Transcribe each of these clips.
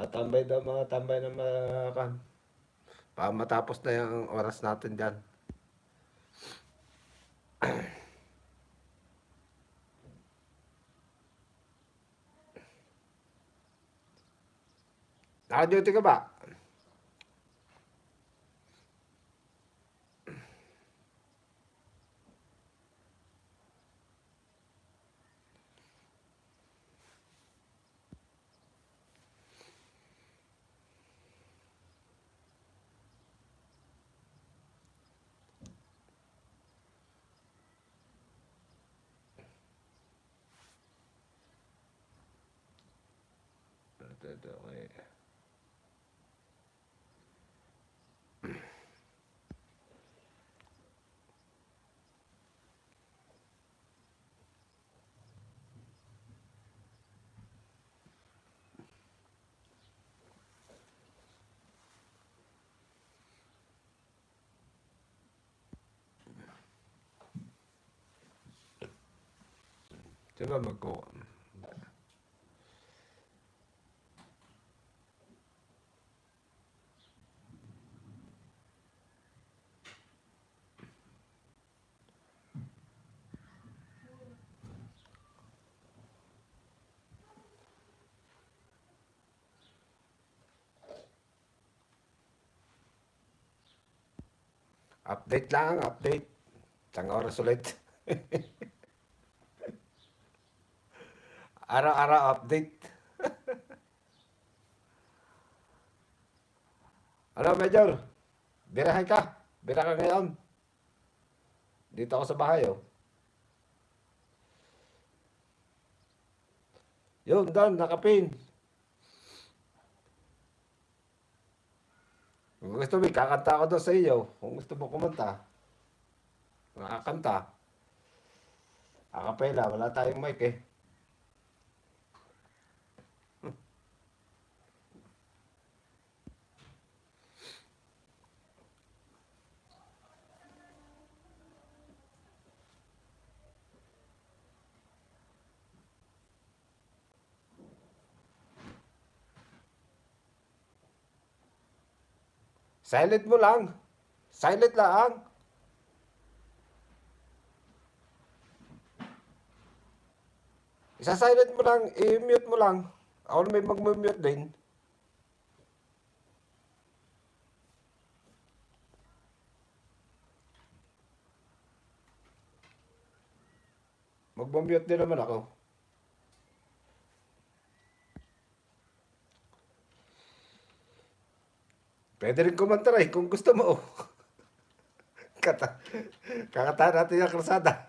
Tambay daw mga tambay ng mga kan. Para matapos na yung oras natin dyan. Naka-duty ka ba? Okay. Sino ba magkuha? Update lang, update. Isang oras ulit. Araw-araw update. Ano, Major? Birahay ka. Bira ka ngayon. Dito ako sa bahay, oh. Yun, doon, nakapin. Kung gusto mo, kakanta ako doon sa iyo. Kung gusto mo kumanta, nakakanta. Akapela, wala tayong mic eh. Silent mo lang. Silent lang. Isa-silent mo lang, i-mute mo lang. Ako na may mag-mute din. Mag-mute din naman ako. Pwede rin kumanta rin kung gusto mo. Kata, kakatahan natin yung kalsada.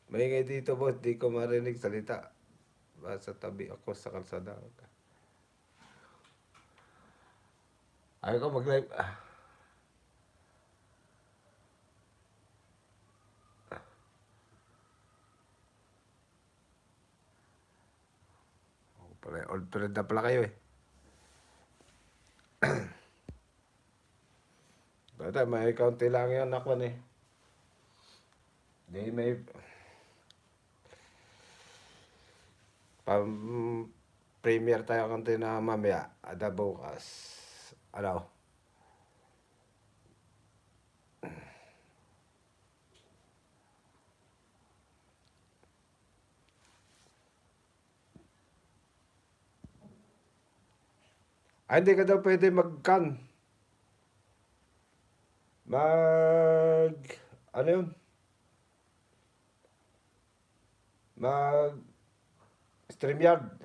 Maingay dito, boss. Di ko marinig salita. Basta tabi ako sa kalsada. Ayaw ko mag-live. Old friend na pala kayo eh. Bata, may kaunti lang yan ako eh. Di may pam-premier tayo kaunti na mamaya. Ada bukas. Ano? Ay, hindi ka daw pwede mag-can. Ano yun? StreamYard.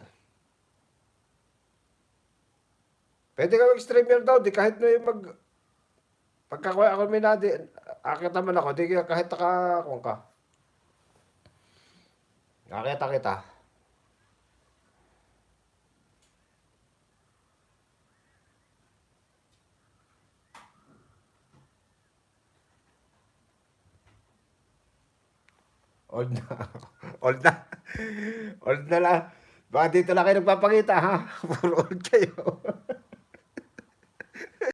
Pwede ka mag-StreamYard daw. Di kahit na yung pagkakuha ako may nadi, akit naman ako. Di kahit kung ka. Nakita kita. Old na. Old na. Old na lang. Baka dito lang kayo nagpapakita ha? Puro old kayo.